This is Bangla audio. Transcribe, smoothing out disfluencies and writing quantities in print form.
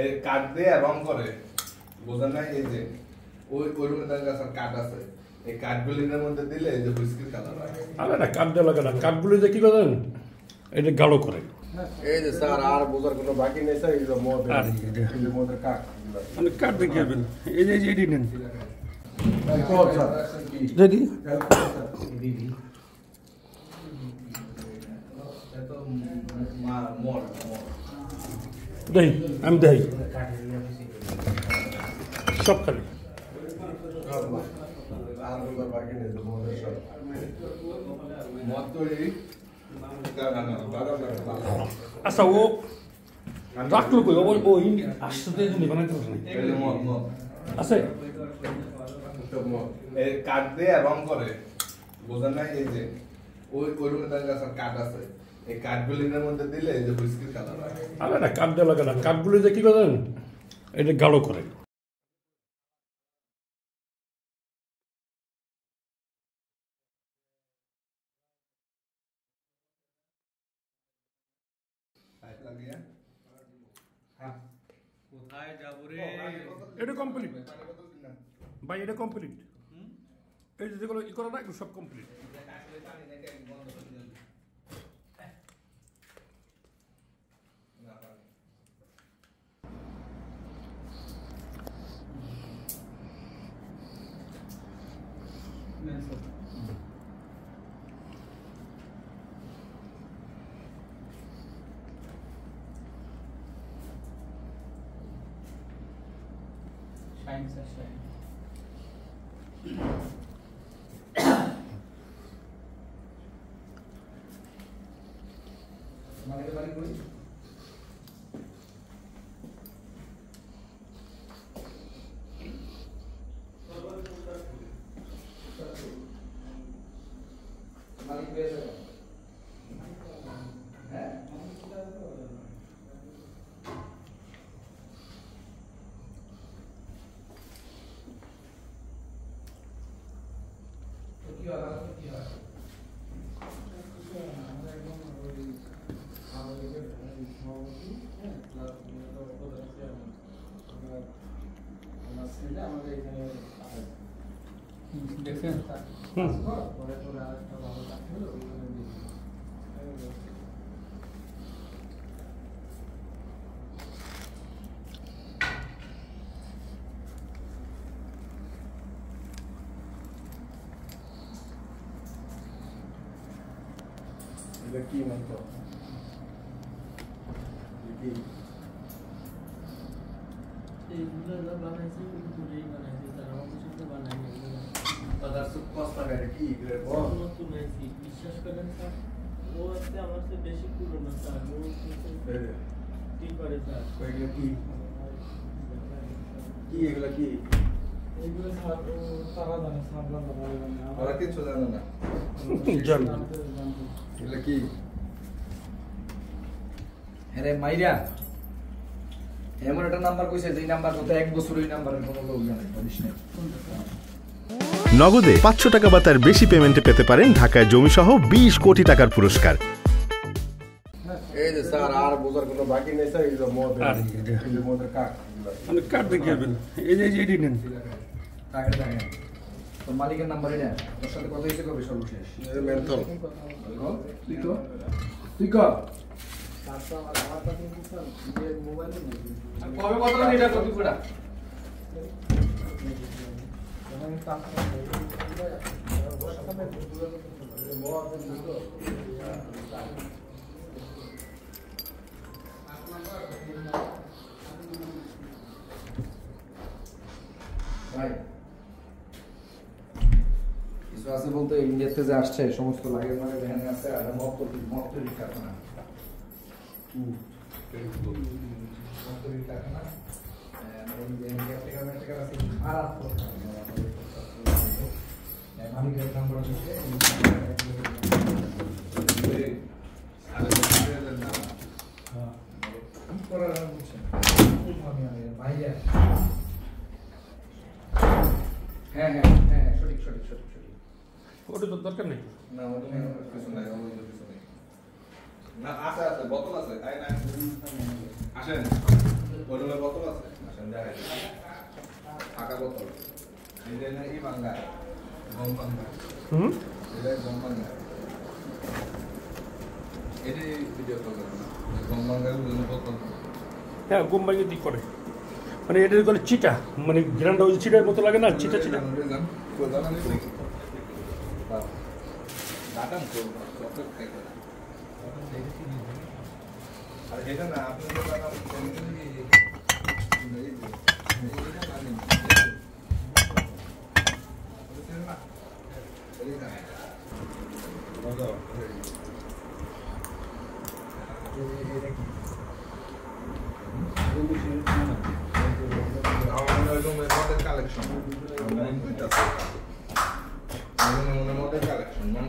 এই কাঠ দিয়ে রং করে বোঝেন না এই যে ওই রুমে তার কাছে কাঠ আছে এই কাঠগুলির মধ্যে দিলে এই যে হুইস্কির কালার হয় আরে না কাঠ দেওয়া লাগে না কাঠগুলি যে কি করেন এটা গাঢ় করে এই যে স্যার আর বোঝার কোনো বাকি নেই স্যার এই যে মদের কাঠ মানে কাঠ দেখে যাবেন এই যে এটি নেন রেডি দেই আমি দেই সব খালি আর বোঝার বাকি নেই মদের সব মদ তৈরি আচ্ছা ও রাখলো কই ও আসতে তুমি বানাইতে পারছ না আছে এই কাঠ দিয়ে রং করে বোঝেন না এই যে ওই রুমে তার কাছে কাঠ আছে এই কাঠগুলির মধ্যে দিলে এই যে হুইস্কির কালার হয় আরে না কাঠ দেওয়া লাগে না কাঠগুলি যে কি করেন এটা গাঢ় করে কোথায় যাবো রে? এটা কমপ্লিট ভাই এটা কমপ্লিট এই যে যেগুলো ই করে না এগুলো সব কমপ্লিট Shine, sir, shine. মালিকের বাড়ি কই মালিক পেয়েছে হ্যাঁ কি হয় দেখছেন এটা কি মন্ত্র কি এইগুলো বানাইছি পুরোই বানাইছি স্যার আমার কিছু বানাইনি তার সুপ পাস্তা করে কি রে বল নতুন হয়েছি বিশ্বাস করেন স্যার ও হচ্ছে আমার চেয়ে বেশি পুরনো স্যার ও কি করে স্যার এগুলো কি কি এগুলো কি এইগুলো স্যার ও তারা জানে সাবলা জানে ওরা কিছু জানে না জান এগুলো কি আরে মাইরা এমন একটা নাম্বার কইছে যে নাম্বার কত এক বছর ওই নাম্বারের কোনো লোক জানে বলিস না নগদে 500 টাকা বা তার বেশি পেমেন্টে পেতে পারেন ঢাকায় জমিসহ 20 কোটি টাকার পুরস্কার এই যে স্যার আর বোঝার কোনো বাকি নেই স্যার এই যে মদের কাঠ মানে কাঠ দেখে যাবেন এই যে এটি নেন টাকা টাকা তোর মালিকের নাম্বার এটা তোর সাথে কথা হইছে কবে সর্বশেষ মেন্থল তুই তো তুই কর কবে কথা এটা কত পুরা ভাই কিছু আছে বলতে ইন্ডিয়াতে যে আসছে সমস্ত লাগের মানে ভ্যানে আছে আর মত তৈরি কারখানা কারখানা মালিকের নাম্বার হচ্ছে হ্যাঁ হ্যাঁ হ্যাঁ সঠিক সঠিক সঠিক সঠিক ওটা তো দরকার নেই না ওটা কিছু নাই ওই কিছু নেই না আছে আছে বোতল আছে আয় না আসেন ওটা বোতল কালেকশন দেখা যায় ফাঁকা বোতল এটা না এই বাঙ্গা গম বাঙ্গা এটা গম বাঙ্গা এটা ভিডিও কল করে না গম বাঙ্গার বোতল হ্যাঁ গোমবাইকে দিক করে মানে এটার করে চিটা মানে গ্রান্ডা ওই চিটার মতো লাগে না চিটা চিটা দাদাম তো কত খাইতে আর এটা না আপনি তো দাদাম কালেকশন মনে কালেকশন মনে